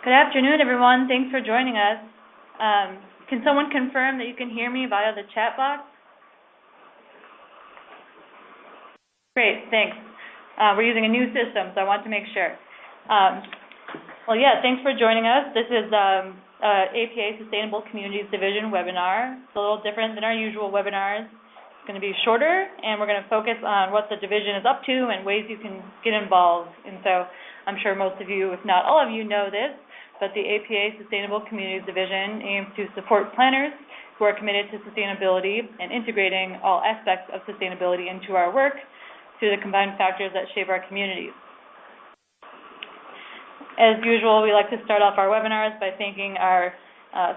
Good afternoon, everyone. Thanks for joining us. Can someone confirm that you can hear me via the chat box? Great, thanks. We're using a new system, so I want to make sure. Thanks for joining us. This is APA Sustainable Communities Division webinar. It's a little different than our usual webinars. It's going to be shorter, and we're going to focus on what the division is up to and ways you can get involved. And so I'm sure most of you, if not all of you, know this, but the APA Sustainable Communities Division aims to support planners who are committed to sustainability and integrating all aspects of sustainability into our work through the combined factors that shape our communities. As usual, we like to start off our webinars by thanking our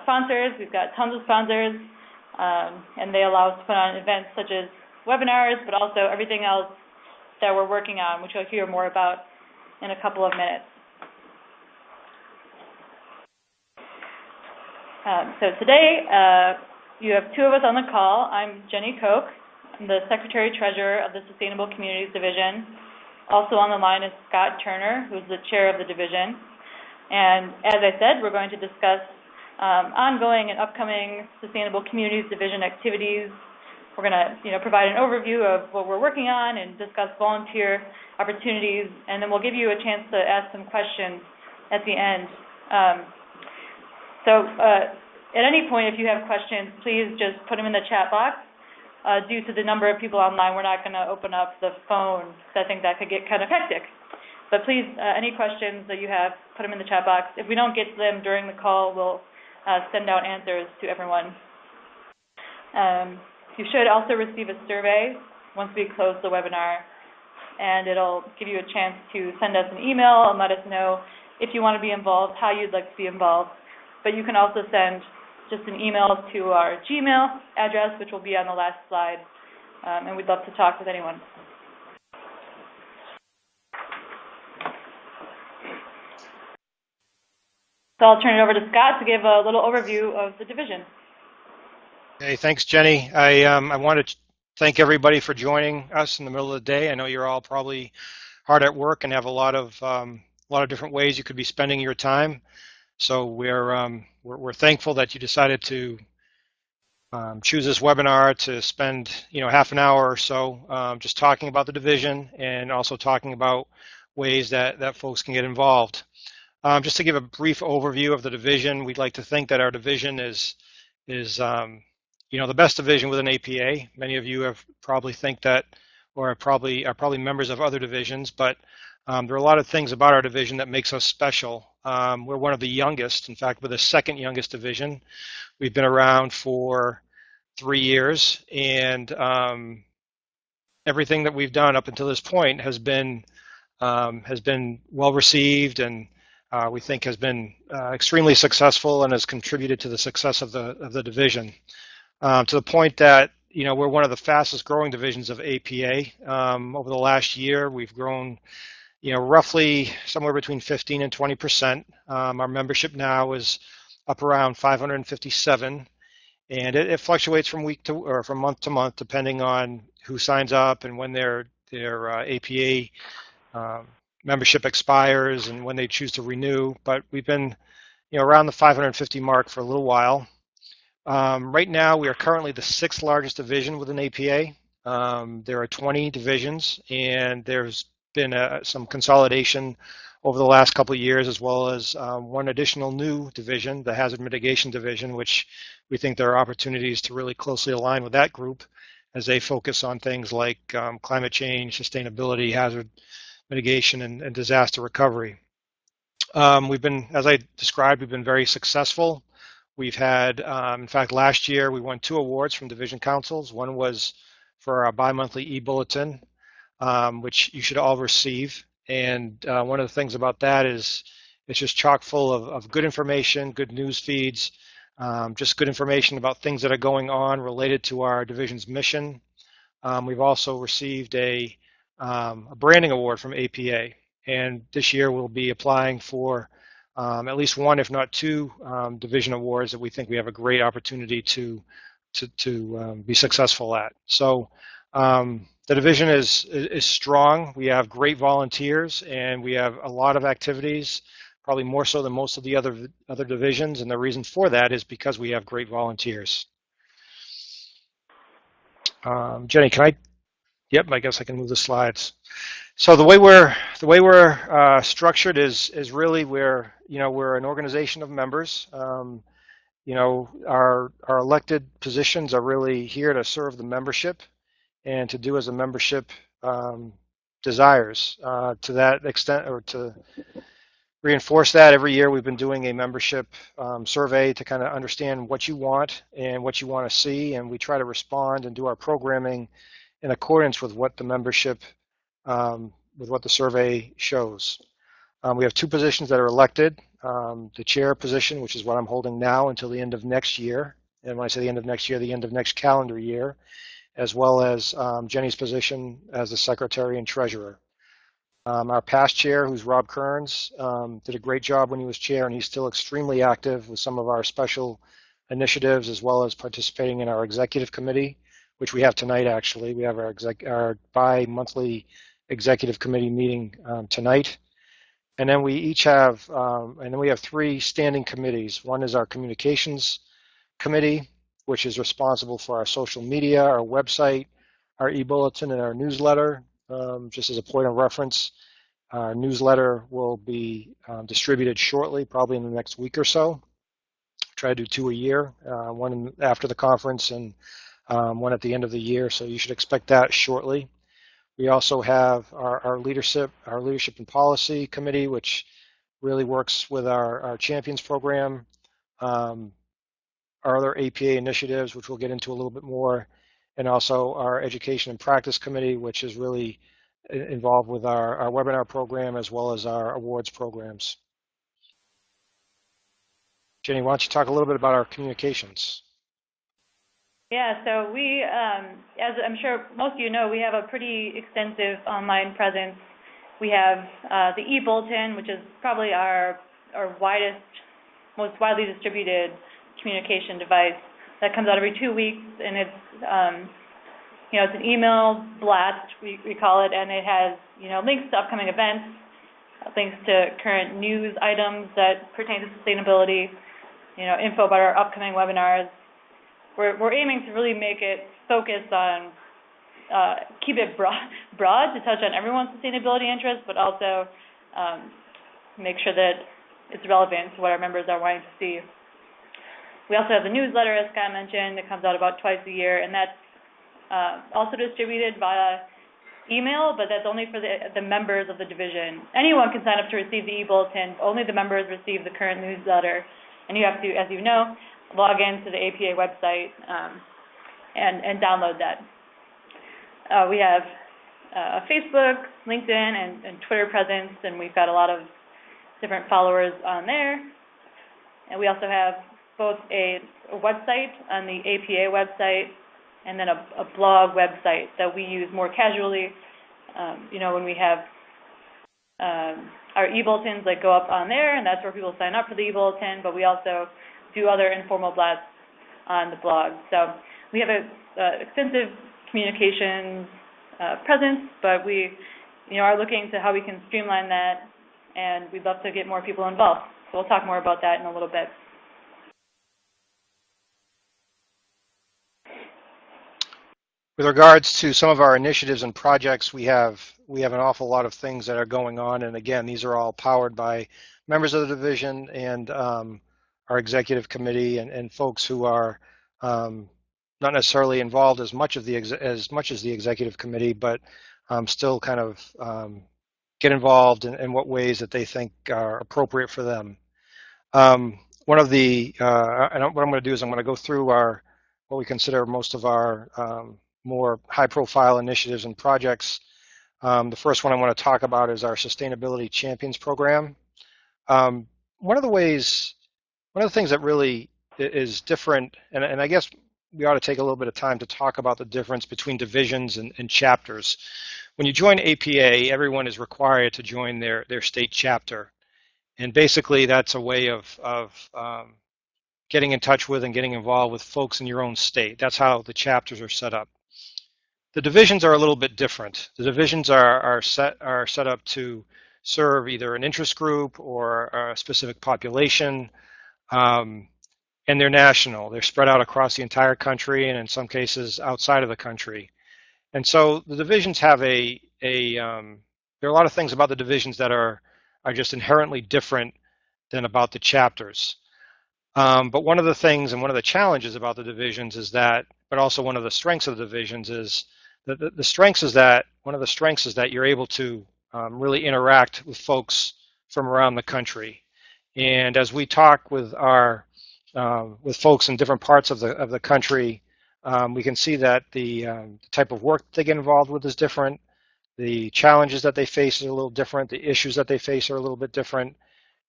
sponsors. We've got tons of sponsors, and they allow us to put on events such as webinars, but also everything else that we're working on, which you'll hear more about in a couple of minutes. So today, you have two of us on the call. I'm Jenny Koch. I'm the Secretary-Treasurer of the Sustainable Communities Division. Also on the line is Scott Turner, who's the Chair of the Division. And as I said, we're going to discuss ongoing and upcoming Sustainable Communities Division activities. We're going to provide an overview of what we're working on and discuss volunteer opportunities, and then we'll give you a chance to ask some questions at the end. At any point, if you have questions, please just put them in the chat box. Due to the number of people online, we're not going to open up the phone, so I think that could get kind of hectic. But please, any questions that you have, put them in the chat box. If we don't get to them during the call, we'll send out answers to everyone. You should also receive a survey once we close the webinar, and it'll give you a chance to send us an email and let us know if you want to be involved, how you'd like to be involved. But you can also send just an email to our Gmail address, which will be on the last slide, and we'd love to talk with anyone. So I'll turn it over to Scott to give a little overview of the division. Hey, thanks, Jenny. I want to thank everybody for joining us in the middle of the day. I know you're all probably hard at work and have a lot of different ways you could be spending your time. So we're thankful that you decided to choose this webinar to spend half an hour or so just talking about the division and also talking about ways that folks can get involved. Just to give a brief overview of the division, we'd like to think that our division is the best division within APA. Many of you have probably think that, or are probably members of other divisions, but there are a lot of things about our division that makes us special. We're one of the youngest. In fact, we're the second youngest division. We've been around for 3 years, and everything that we've done up until this point has been well received, and we think has been extremely successful and has contributed to the success of the division. To the point that we're one of the fastest growing divisions of APA. Over the last year, we've grown roughly somewhere between 15 and 20%. Our membership now is up around 557, and it fluctuates from month to month depending on who signs up and when their APA membership expires and when they choose to renew. But we've been around the 550 mark for a little while. Right now, we are currently the 6th largest division within APA. There are 20 divisions, and there's been some consolidation over the last couple of years, as well as one additional new division, the Hazard Mitigation Division, which we think there are opportunities to really closely align with that group as they focus on things like climate change, sustainability, hazard mitigation, and disaster recovery. As I described, we've been very successful. We've had, in fact, last year we won 2 awards from division councils. One was for our bi-monthly e-bulletin, which you should all receive. And one of the things about that is it's just chock full of good information, good news feeds, just good information about things that are going on related to our division's mission. We've also received a branding award from APA, and this year we'll be applying for at least 1, if not 2, division awards that we think we have a great opportunity to be successful at. So the division is strong. We have great volunteers, and we have a lot of activities. probably more so than most of the other divisions, and the reason for that is because we have great volunteers. Jenny, can I? Yep, I guess I can move the slides. So the way we're structured is really we're an organization of members. Our elected positions are really here to serve the membership and to do as the membership desires. To that extent, or to reinforce that, every year we've been doing a membership survey to kind of understand what you want and what you want to see, and we try to respond and do our programming in accordance with what the membership, with what the survey shows. We have two positions that are elected, the chair position, which is what I'm holding now until the end of next year, and when I say the end of next year, the end of next calendar year, as well as Jenny's position as the secretary and treasurer. Our past chair, who's Rob Kearns, did a great job when he was chair, and he's still extremely active with some of our special initiatives, as well as participating in our executive committee, which we have tonight, actually. We have our bi-monthly executive committee meeting tonight. And then we have three standing committees. One is our communications committee, which is responsible for our social media, our website, our e-bulletin, and our newsletter. Just as a point of reference, our newsletter will be distributed shortly, probably in the next week or so. Try to do 2 a year, one after the conference and one at the end of the year, so you should expect that shortly. We also have our leadership and policy committee, which really works with our champions program, our other APA initiatives, which we'll get into a little bit more, and also our education and practice committee, which is really involved with our webinar program as well as our awards programs. Jenny, why don't you talk a little bit about our communications? Yeah, so we, as I'm sure most of you know, we have a pretty extensive online presence. We have the e-bulletin, which is probably our widest, most widely distributed communication device that comes out every 2 weeks, and it's it's an email blast, we call it, and it has links to upcoming events, links to current news items that pertain to sustainability, info about our upcoming webinars. We're aiming to really make it focus on, keep it broad to touch on everyone's sustainability interests, but also make sure that it's relevant to what our members are wanting to see. We also have the newsletter, as Scott mentioned, that comes out about twice a year, and that's also distributed via email, but that's only for the members of the division. Anyone can sign up to receive the e-bulletin. Only the members receive the current newsletter, and you have to, as you know, log into the APA website and download that. We have a Facebook, LinkedIn, and Twitter presence, and we've got a lot of different followers on there. And we also have both a website on the APA website and then a blog website that we use more casually. When we have our e-bulletins that go up on there, and that's where people sign up for the e-bulletin, but we also do other informal blasts on the blog. So we have a extensive communications presence, but we are looking to how we can streamline that, and we'd love to get more people involved. So we'll talk more about that in a little bit. With regards to some of our initiatives and projects, we have an awful lot of things that are going on, and again, these are all powered by members of the division and our executive committee and folks who are not necessarily involved as much as the executive committee, but still kind of get involved in what ways that they think are appropriate for them. One of the what I'm going to do is I'm going to go through what we consider most of our more high-profile initiatives and projects. The first one I want to talk about is our Sustainability Champions Program. One of the things that really is different, and I guess we ought to take a little bit of time to talk about the difference between divisions and chapters. When you join APA, everyone is required to join their state chapter. And basically that's a way of getting in touch with and getting involved with folks in your own state. That's how the chapters are set up. The divisions are a little bit different. The divisions are set up to serve either an interest group or a specific population. And they're national. They're spread out across the entire country and in some cases outside of the country. And so the divisions have there are a lot of things about the divisions that are just inherently different than about the chapters. But one of the things and one of the challenges about the divisions is that, but also one of the strengths of the divisions is that one of the strengths is that you're able to really interact with folks from around the country. And as we talk with with folks in different parts of the country, we can see that the type of work they get involved with is different. The challenges that they face are a little different. The issues that they face are a little bit different.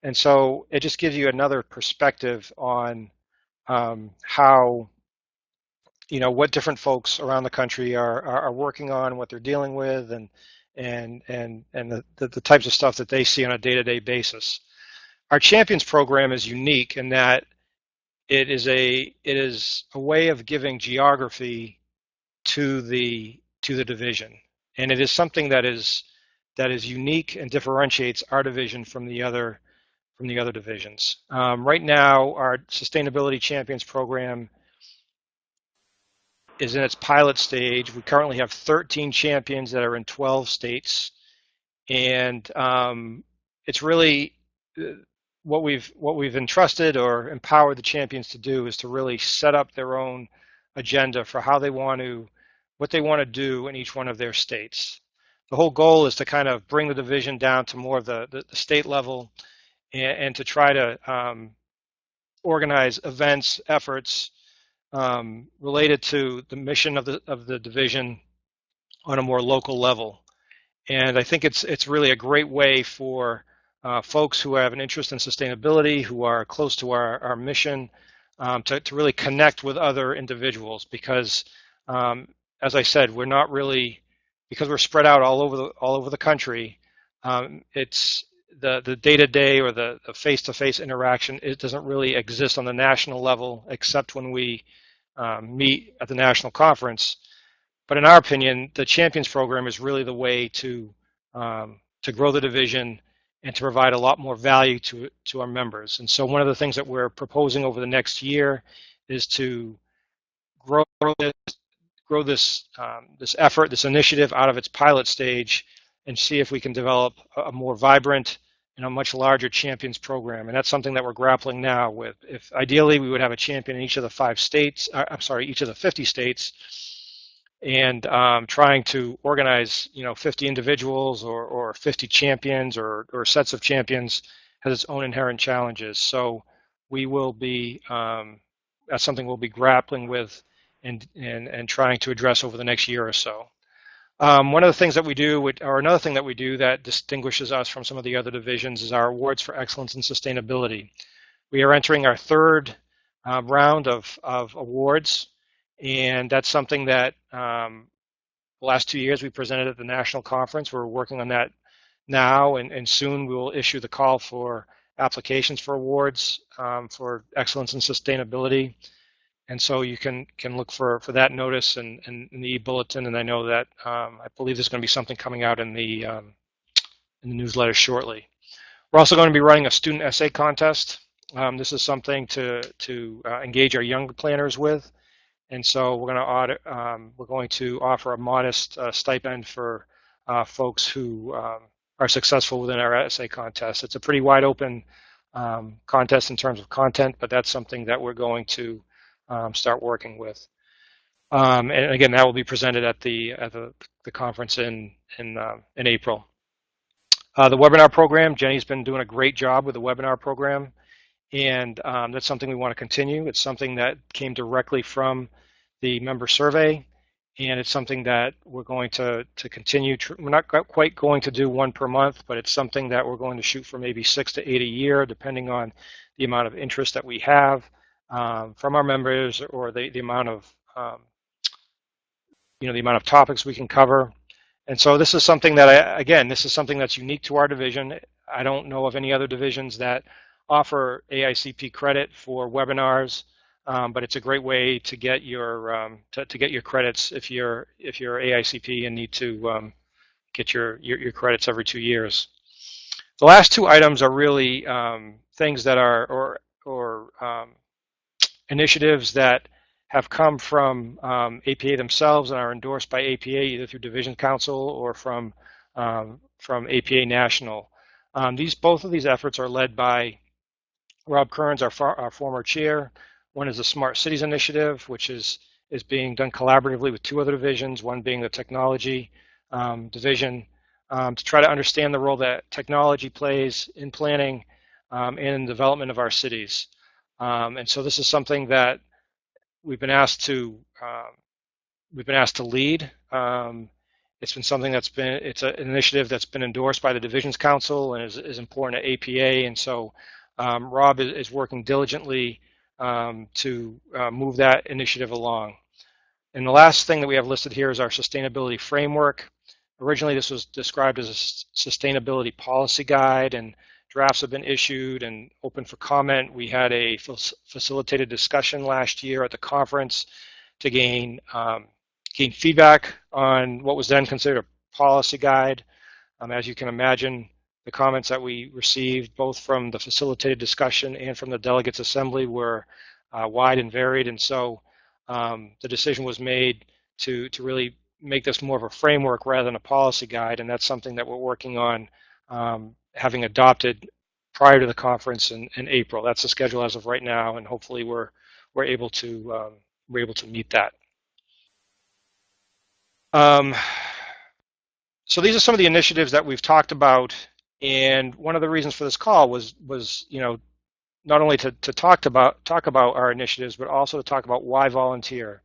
And so it just gives you another perspective on how, what different folks around the country are working on, what they're dealing with, and the types of stuff that they see on a day-to-day basis. Our Champions program is unique in that it is a way of giving geography to the division, and it is something that is unique and differentiates our division from the other divisions. Right now, our Sustainability Champions program is in its pilot stage. We currently have 13 champions that are in 12 states, and it's really what we've entrusted or empowered the champions to do is to really set up their own agenda for what they want to do in each one of their states. The whole goal is to kind of bring the division down to more of the state level and to try to organize events, efforts related to the mission of the division on a more local level. And I think it's really a great way for folks who have an interest in sustainability, who are close to our mission, to really connect with other individuals. Because, as I said, because we're spread out all over the country. It's the day-to-day or the face-to-face interaction. It doesn't really exist on the national level, except when we meet at the national conference. But in our opinion, the Champions program is really the way to grow the division and to provide a lot more value to our members. And so one of the things that we're proposing over the next year is to grow this effort, this initiative out of its pilot stage, and see if we can develop a more vibrant and a much larger champions program. And that's something that we're grappling now with. If ideally we would have a champion in each of the 50 states, and trying to organize 50 individuals or 50 champions or sets of champions has its own inherent challenges. So we will be that's something we'll be grappling with and trying to address over the next year or so. One of the things that we do, or another thing that we do that distinguishes us from some of the other divisions, is our awards for excellence in sustainability. We are entering our third round of awards. And that's something that the last 2 years we presented at the national conference. We're working on that now, and soon we will issue the call for applications for awards for excellence in sustainability. And so you can look for that notice in the e-bulletin. And I know that I believe there's going to be something coming out in the newsletter shortly. We're also going to be running a student essay contest. This is something to engage our young planners with. And so we're going to offer a modest stipend for folks who are successful within our essay contest. It's a pretty wide open contest in terms of content, but that's something that we're going to start working with. And again, that will be presented at the conference in April. The webinar program, Jenny's been doing a great job with the webinar program. And that's something we want to continue. It's something that came directly from the member survey, and it's something that we're going to continue. We're not quite going to do one per month, but it's something that we're going to shoot for maybe 6 to 8 a year, depending on the amount of interest that we have from our members, or the amount of the amount of topics we can cover. And so this is something that this is something that's unique to our division. I don't know of any other divisions that offer AICP credit for webinars, but it's a great way to get your credits if you're AICP and need to get your credits every 2 years. The last two items are really things that are initiatives that have come from APA themselves and are endorsed by APA either through Division Council or from APA National. Both of these efforts are led by Rob Kearns, our former chair. One is the Smart Cities Initiative, which is being done collaboratively with two other divisions, one being the technology division, to try to understand the role that technology plays in planning and in development of our cities. And so this is something that we've been asked to lead. It's been something it's an initiative that's been endorsed by the Divisions Council and is important to APA. And so Rob is working diligently to move that initiative along. And the last thing that we have listed here is our sustainability framework. Originally, this was described as a sustainability policy guide, and drafts have been issued and open for comment. We had a facilitated discussion last year at the conference to gain feedback on what was then considered a policy guide. As you can imagine, the comments that we received, both from the facilitated discussion and from the Delegates Assembly, were wide and varied, and so the decision was made to really make this more of a framework rather than a policy guide, and that's something that we're working on having adopted prior to the conference in April. That's the schedule as of right now, and hopefully we're able to meet that. So these are some of the initiatives that we've talked about, and one of the reasons for this call was not only to talk about our initiatives, but also to talk about why volunteer.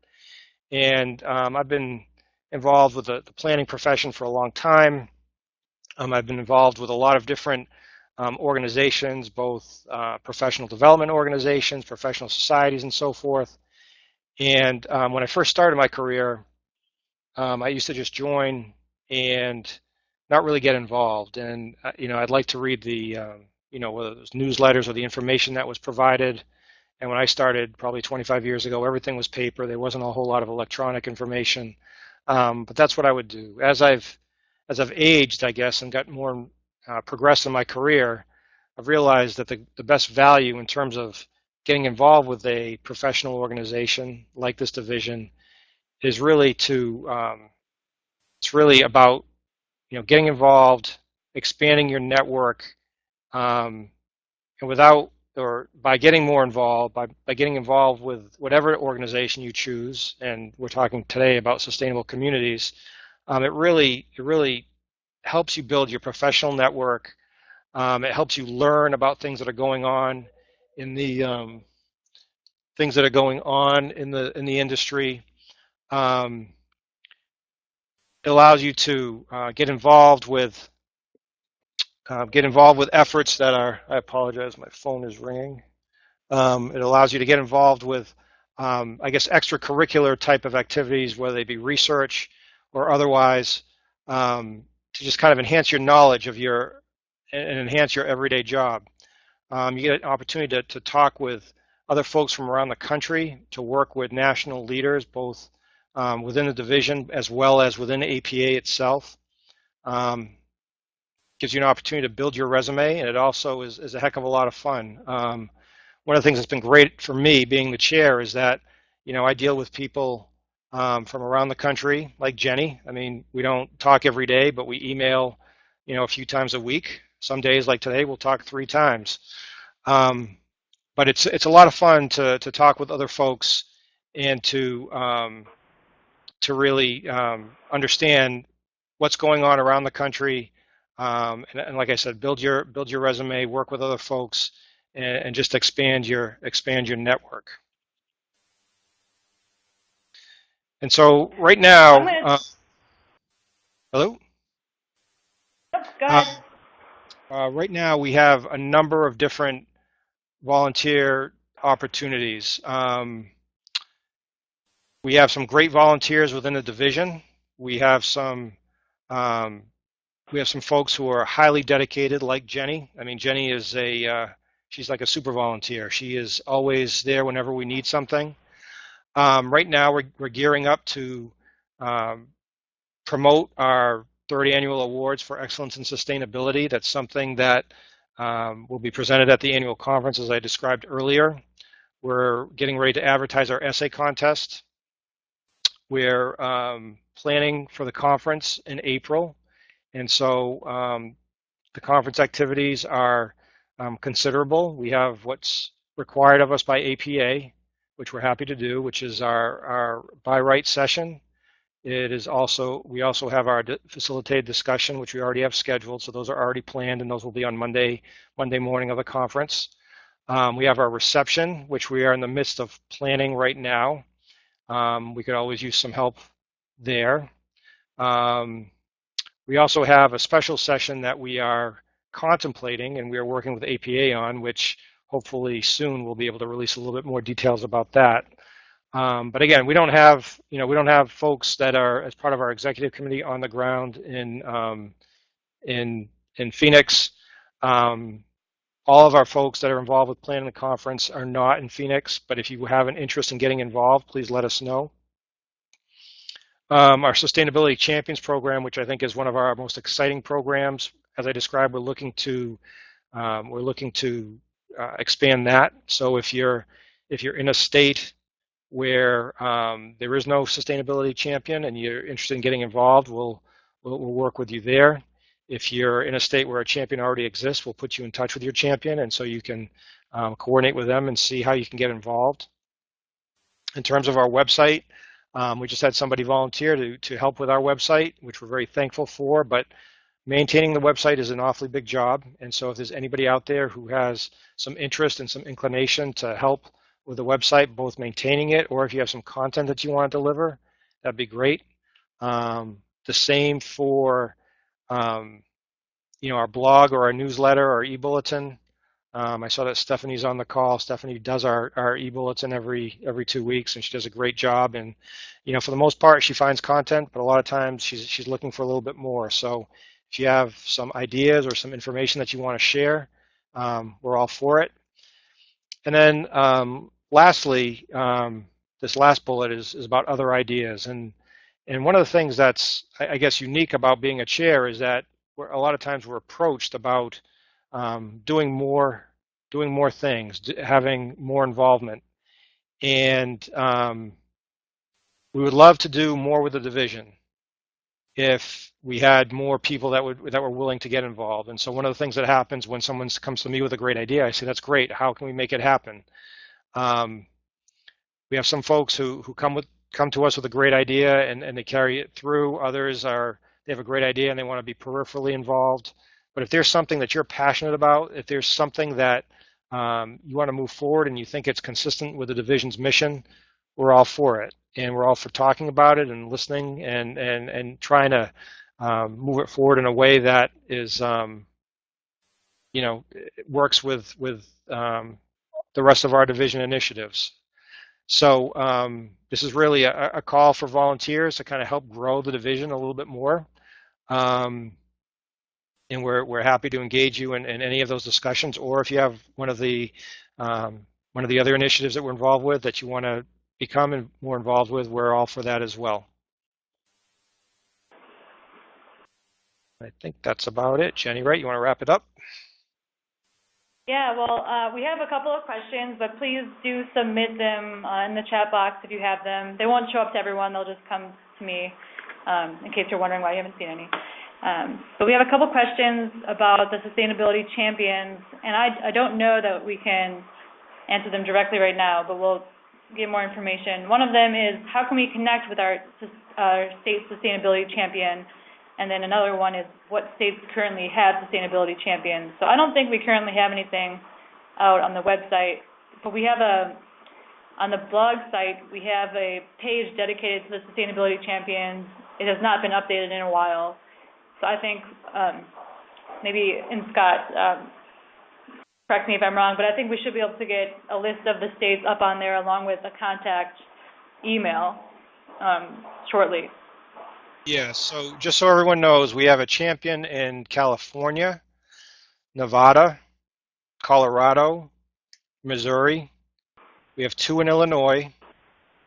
And I've been involved with the planning profession for a long time. I've been involved with a lot of different organizations, both professional development organizations, professional societies, and so forth. And when I first started my career, I used to just join and not really get involved. And I'd like to read the whether it was newsletters or the information that was provided. And when I started probably 25 years ago, everything was paper. There wasn't a whole lot of electronic information. But that's what I would do. As I've aged, I guess, and got more progressed in my career, I've realized that the best value in terms of getting involved with a professional organization like this division is really it's really about getting involved, expanding your network, and by getting more involved, by getting involved with whatever organization you choose, and we're talking today about sustainable communities, it really helps you build your professional network. It helps you learn about things that are going on in the industry. It allows you to get involved with efforts that are. I apologize, my phone is ringing. It allows you to get involved with, I guess, extracurricular type of activities, whether they be research or otherwise, to just kind of enhance your knowledge and enhance your everyday job. You get an opportunity to talk with other folks from around the country, to work with national leaders, both within the division as well as within APA itself. Gives you an opportunity to build your resume, and it also is a heck of a lot of fun. One of the things that's been great for me, being the chair, is that I deal with people from around the country, like Jenny. I mean, we don't talk every day, but we email, a few times a week. Some days, like today, we'll talk 3 times. But it's a lot of fun to talk with other folks and to really understand what's going on around the country, and like I said, build your resume, work with other folks, and just expand your network. And so right now, hello? Go ahead. Right now we have a number of different volunteer opportunities. We have some great volunteers within the division. We have some folks who are highly dedicated, like Jenny. I mean, Jenny is she's like a super volunteer. She is always there whenever we need something. Right now we're gearing up to promote our third annual awards for excellence in sustainability. That's something that will be presented at the annual conference, as I described earlier. We're getting ready to advertise our essay contest. We're planning for the conference in April, and so the conference activities are considerable. We have what's required of us by APA, which we're happy to do, which is our by right session. It is also, we also have our facilitated discussion, which we already have scheduled. So those are already planned, and those will be on Monday morning of the conference. We have our reception, which we are in the midst of planning right now. We could always use some help there. We also have a special session that we are contemplating, and we are working with APA on, which hopefully soon we'll be able to release a little bit more details about that. But again, we don't have folks that are as part of our executive committee on the ground in Phoenix. All of our folks that are involved with planning the conference are not in Phoenix, but if you have an interest in getting involved, please let us know. Our Sustainability Champions program, which I think is one of our most exciting programs, as I described, we're looking to expand that. So if you're in a state where there is no sustainability champion and you're interested in getting involved, we'll work with you there. If you're in a state where a champion already exists, we'll put you in touch with your champion, and so you can coordinate with them and see how you can get involved. In terms of our website, we just had somebody volunteer to help with our website, which we're very thankful for, but maintaining the website is an awfully big job, and so if there's anybody out there who has some interest and some inclination to help with the website, both maintaining it, or if you have some content that you want to deliver, that'd be great. The same for our blog or our newsletter or e-bulletin. I saw that Stephanie's on the call. Stephanie does our e-bulletin every 2 weeks, and she does a great job. And for the most part, she finds content, but a lot of times she's looking for a little bit more. So if you have some ideas or some information that you want to share, we're all for it. And then lastly, this last bullet is about other ideas. And one of the things that's, I guess, unique about being a chair is that a lot of times we're approached about doing more things, having more involvement. And we would love to do more with the division if we had more people that were willing to get involved. And so one of the things that happens when someone comes to me with a great idea, I say, that's great. How can we make it happen? We have some folks who come to us with a great idea and they carry it through. Others they have a great idea and they want to be peripherally involved. But if there's something that you're passionate about, if there's something that you want to move forward and you think it's consistent with the division's mission, we're all for it. And we're all for talking about it and listening and trying to move it forward in a way that is, works with the rest of our division initiatives. So this is really a call for volunteers to kind of help grow the division a little bit more. And we're happy to engage you in any of those discussions, or if you have one of the other initiatives that we're involved with that you want to become more involved with, we're all for that as well. I think that's about it. Jenny, right? You want to wrap it up? Yeah, well, we have a couple of questions, but please do submit them in the chat box if you have them. They won't show up to everyone. They'll just come to me in case you're wondering why you haven't seen any. But we have a couple questions about the sustainability champions, and I don't know that we can answer them directly right now, but we'll get more information. One of them is, how can we connect with our state sustainability champion? And then another one is, what states currently have sustainability champions? So I don't think we currently have anything out on the website, but we have on the blog site, we have a page dedicated to the sustainability champions. It has not been updated in a while. So I think maybe, and Scott, correct me if I'm wrong, but I think we should be able to get a list of the states up on there along with a contact email shortly. Yeah, so just so everyone knows, we have a champion in California, Nevada, Colorado, Missouri. We have 2 in Illinois,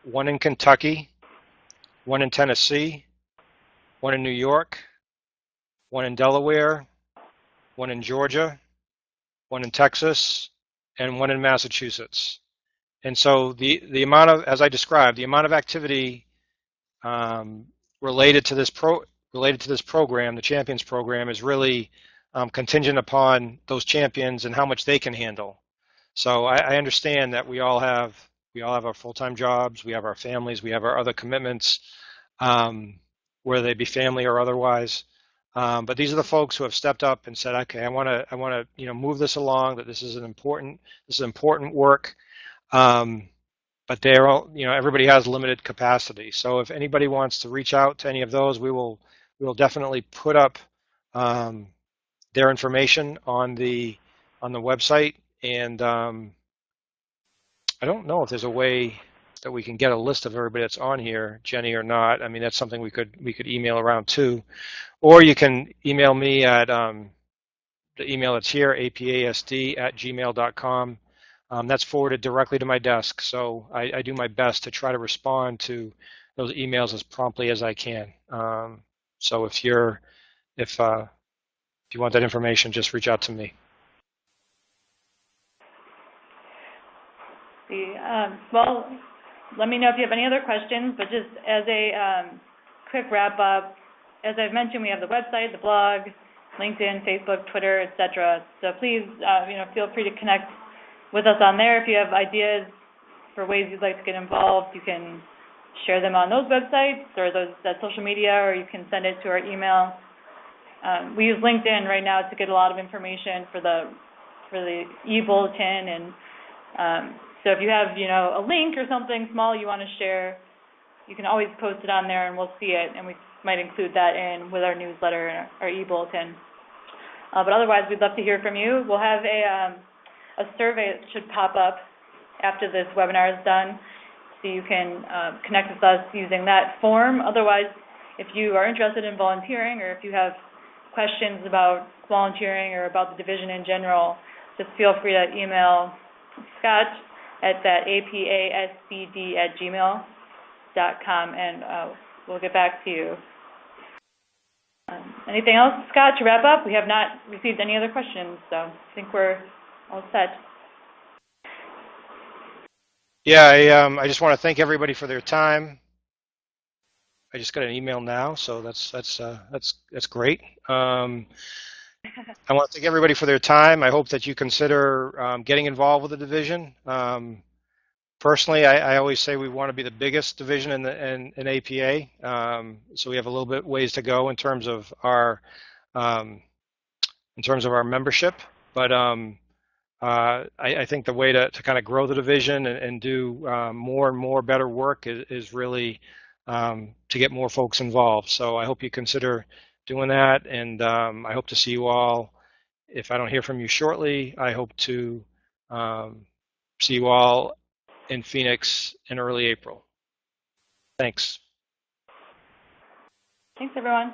1 in Kentucky, 1 in Tennessee, 1 in New York, one in Delaware, one in Georgia, one in Texas, and one in Massachusetts. And so the amount of, as I described, the amount of activity related to this program, the Champions program, is really contingent upon those champions and how much they can handle. So I understand that we all have our full-time jobs, we have our families, we have our other commitments, whether they be family or otherwise. But these are the folks who have stepped up and said, okay, I want to move this along. That this is important work. But they're all, everybody has limited capacity. So if anybody wants to reach out to any of those, we will definitely put up their information on the website. And I don't know if there's a way that we can get a list of everybody that's on here, Jenny, or not. I mean, that's something we could email around too, or you can email me at the email that's here, apasd@gmail.com. That's forwarded directly to my desk, so I do my best to try to respond to those emails as promptly as I can. So if you want that information, just reach out to me. Well, let me know if you have any other questions, but just as a quick wrap up, as I've mentioned, we have the website, the blog, LinkedIn, Facebook, Twitter, etc. So please, feel free to connect with us on there. If you have ideas for ways you'd like to get involved, you can share them on those websites or that social media, or you can send it to our email. We use LinkedIn right now to get a lot of information for the e-bulletin, and so if you have a link or something small you want to share, you can always post it on there and we'll see it, and we might include that in with our newsletter and our e-bulletin. But otherwise, we'd love to hear from you. We'll have a survey that should pop up after this webinar is done, so you can connect with us using that form. Otherwise, if you are interested in volunteering, or if you have questions about volunteering or about the division in general, just feel free to email Scott at that apascd@gmail.com, and we'll get back to you. Anything else, Scott, to wrap up? We have not received any other questions, so I think we're all set. Yeah, I just want to thank everybody for their time. I just got an email now, so that's great. I want to thank everybody for their time. I hope that you consider getting involved with the division. Personally, I always say we want to be the biggest division in APA, so we have a little bit ways to go in terms of our membership. But I think the way to kind of grow the division and do more and more better work is really to get more folks involved. So I hope you consider doing that, and I hope to see you all. If I don't hear from you shortly, I hope to see you all in Phoenix in early April. Thanks. Thanks, everyone.